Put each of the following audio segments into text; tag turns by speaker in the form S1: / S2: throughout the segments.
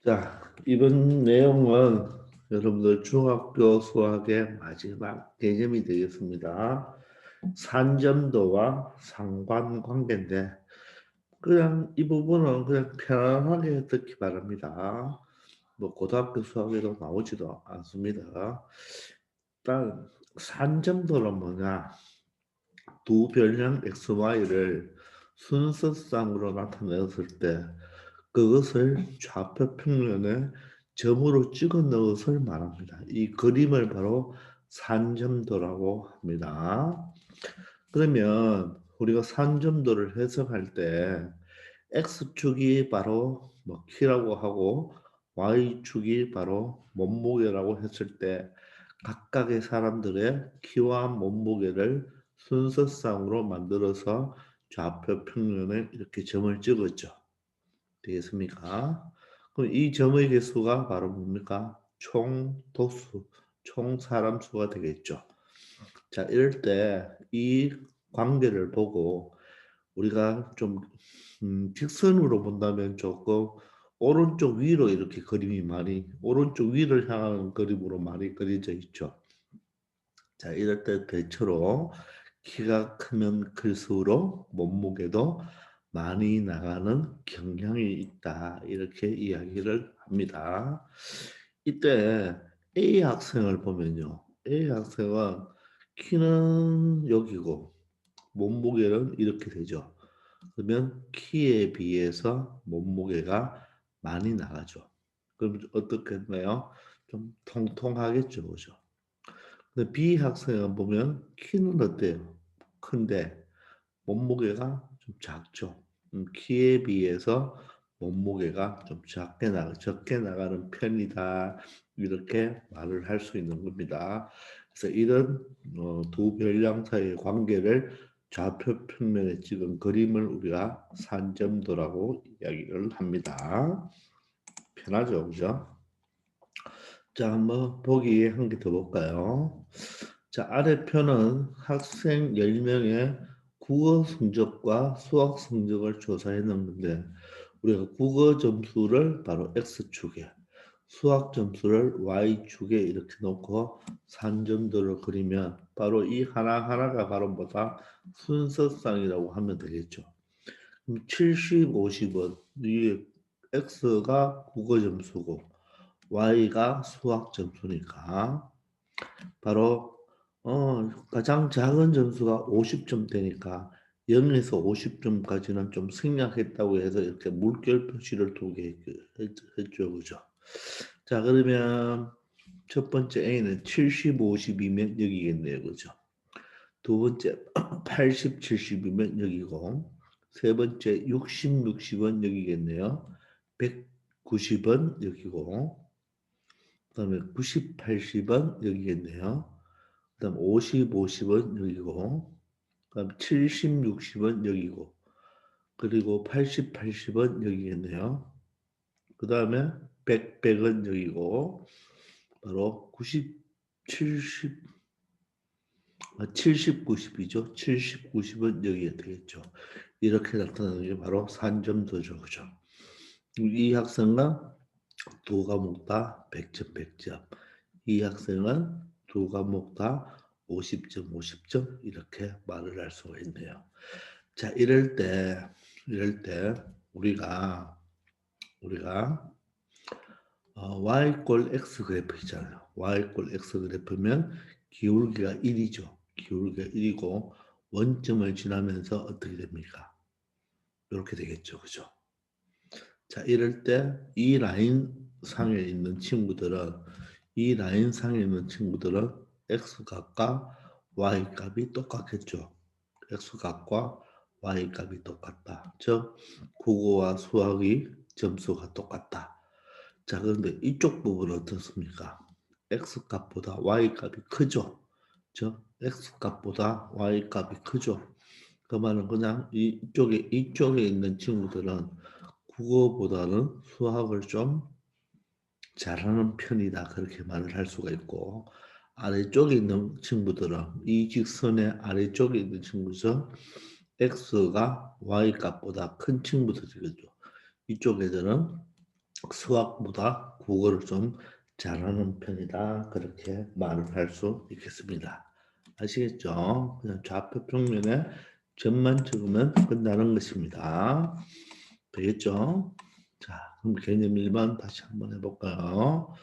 S1: 자, 이번 내용은 여러분들 중학교 수학의 마지막 개념이 되겠습니다. 산점도와 상관관계인데 그냥 이 부분은 그냥 편안하게 듣기 바랍니다. 뭐 고등학교 수학에도 나오지도 않습니다. 일단 산점도는 뭐냐? 두 변량 x, y를 순서상으로 나타냈을 때 그것을 좌표 평면에 점으로 찍어 넣은 것을 말합니다. 이 그림을 바로 산점도라고 합니다. 그러면 우리가 산점도를 해석할 때 x축이 바로 뭐 키라고 하고 y축이 바로 몸무게라고 했을 때 각각의 사람들의 키와 몸무게를 순서상으로 만들어서 좌표 평면에 이렇게 점을 찍었죠. 되겠습니까? 그럼 이 점의 개수가 바로 뭡니까? 총 도수, 총 사람 수가 되겠죠. 자, 이럴 때 이 관계를 보고 우리가 좀 직선으로 본다면 조금 오른쪽 위로 이렇게 그림이 많이 오른쪽 위를 향하는 그림으로 많이 그려져 있죠. 자, 이럴 때 대체로 키가 크면 클수록 몸무게도 많이 나가는 경향이 있다. 이렇게 이야기를 합니다. 이때 A 학생을 보면요. A 학생은 키는 여기고 몸무게는 이렇게 되죠. 그러면 키에 비해서 몸무게가 많이 나가죠. 그럼 어떻게 했나요? 좀 통통하겠죠. 그죠? 근데 B 학생은 보면 키는 어때요? 큰데 몸무게가 좀 작죠. 키에 비해서 몸무게가 좀 적게 나가는 편이다. 이렇게 말을 할 수 있는 겁니다. 그래서 이런 두 별량 사이의 관계를 좌표 평면에 찍은 그림을 우리가 산점도라고 이야기를 합니다. 편하죠, 그죠? 자, 한번 보기 한 개 더 볼까요? 자, 아래 표는 학생 10명의 국어 성적과 수학 성적을 조사해 놓는데 우리가 국어 점수를 바로 X축에 수학 점수를 Y축에 이렇게 놓고 산점도를 그리면 바로 이 하나하나가 바로 뭐다? 순서상이라고 하면 되겠죠. 그럼 70, 50은 이 X가 국어 점수고 Y가 수학 점수니까 바로 가장 작은 점수가 50점 되니까 0에서 50점까지는 좀 생략했다고 해서 이렇게 물결 표시를 두게 했죠. 그죠? 자, 그러면 첫 번째 A는 70, 50이면 여기겠네요. 그죠? 두 번째 80, 70이면 여기고 세 번째 60, 60은 여기겠네요. 190은 여기고 그다음에 90, 80은 여기겠네요. 그다음 50, 50은 여기고 그다음 70, 60은 여기고 그리고 80, 80은 여기겠네요. 그 다음에 100, 100은 여기고 바로 90, 70, 70, 90이죠. 70, 90은 여기가 되겠죠. 이렇게 나타나는 게 바로 산점도죠. 그죠? 이 학생은 두 과목 다 100점, 100점. 이 학생은 두 과목 다 50점, 50점 이렇게 말을 할 수가 있네요. 자, 이럴 때 우리가 y 꼴 x 그래프 있잖아요. y 꼴 x 그래프면 기울기가 1이죠. 기울기가 1이고 원점을 지나면서 어떻게 됩니까? 이렇게 되겠죠. 그죠? 자, 이럴 때 이 라인 상에 있는 친구들은 x값과 y값이 똑같겠죠. x값과 y값이 똑같다. 즉 국어와 수학이 점수가 똑같다. 자, 그런데 이쪽 부분은 어떻습니까? x값보다 y값이 크죠. 즉 x값보다 y값이 크죠. 그 말은 그냥 이쪽에 있는 친구들은 국어보다는 수학을 좀 잘하는 편이다. 그렇게 말을 할 수가 있고 아래쪽에 있는 친구들은 이 직선의 아래쪽에 있는 친구죠. x가 y값보다 큰 친구들이겠죠. 이쪽 애들은 수학보다 국어를 좀 잘하는 편이다. 그렇게 말을 할 수 있겠습니다. 아시겠죠? 그냥 좌표 평면에 점만 적으면 끝나는 것입니다. 되겠죠? 자, 그럼 개념 1번 다시 한번 해볼까요?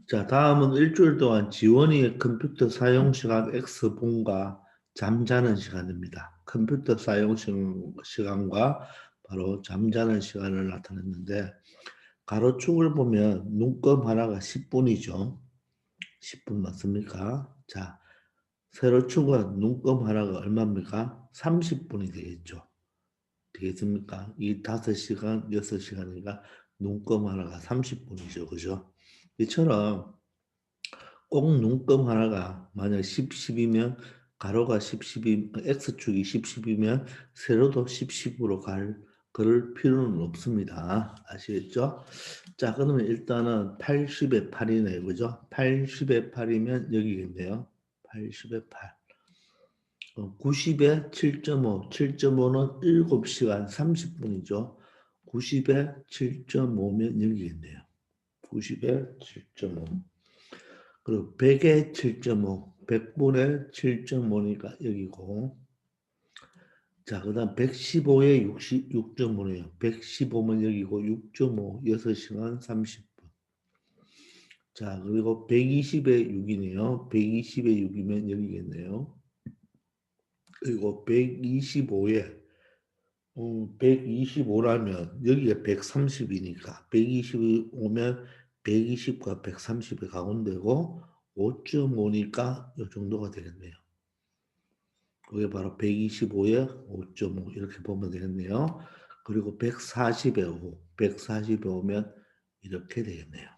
S1: 자, 다음은 일주일 동안 지원이의 컴퓨터 사용 시간 X분과 잠자는 시간입니다. 컴퓨터 사용 시간과 바로 잠자는 시간을 나타냈는데 가로축을 보면 눈금 하나가 10분이죠. 10분 맞습니까? 자, 세로축은 눈금 하나가 얼마입니까? 30분이 되겠죠. 되겠습니까? 이 5시간, 6시간이니까 눈금 하나가 30분이죠. 그죠? 이처럼 꼭 눈금 하나가 만약 10, 10이면 가로가 10, 10이 X축이 10, 10이면 세로도 10, 10으로 그럴 필요는 없습니다. 아시겠죠? 자, 그러면 일단은 80에 8이네. 그죠? 80에 8이면 여기겠네요. 80에 8. 90에 7.5. 7.5는 7시간 30분이죠. 90에 7.5면 여기겠네요. 90에 7.5. 그리고 100에 7.5. 100분의 7.5니까 여기고. 자, 그 다음 115에 6.5네요. 115면 여기고 6.5. 6시간 30분. 자, 그리고 120에 6이네요. 120에 6이면 여기겠네요. 그리고 125에 125라면 여기가 130이니까 125면 120과 130의 가운데고 5.5니까 이 정도가 되겠네요. 그게 바로 125에 5.5 이렇게 보면 되겠네요. 그리고 140에 5, 140에 오면 이렇게 되겠네요.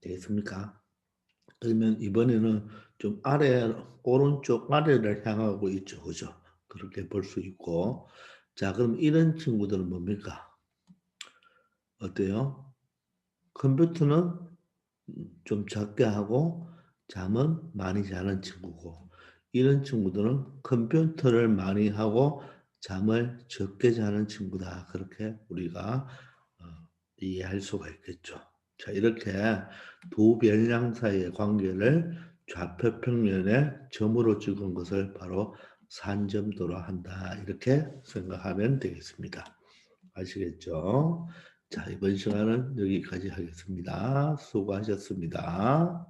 S1: 되겠습니까? 그러면 이번에는 좀 오른쪽 아래를 향하고 있죠. 그죠? 그렇게 볼 수 있고. 자, 그럼 이런 친구들은 뭡니까? 어때요? 컴퓨터는 좀 적게 하고 잠은 많이 자는 친구고, 이런 친구들은 컴퓨터를 많이 하고 잠을 적게 자는 친구다. 그렇게 우리가 어, 이해할 수가 있겠죠. 자, 이렇게 두 변량 사이의 관계를 좌표 평면에 점으로 찍은 것을 바로 산점도로 한다. 이렇게 생각하면 되겠습니다. 아시겠죠? 자, 이번 시간은 여기까지 하겠습니다. 수고하셨습니다.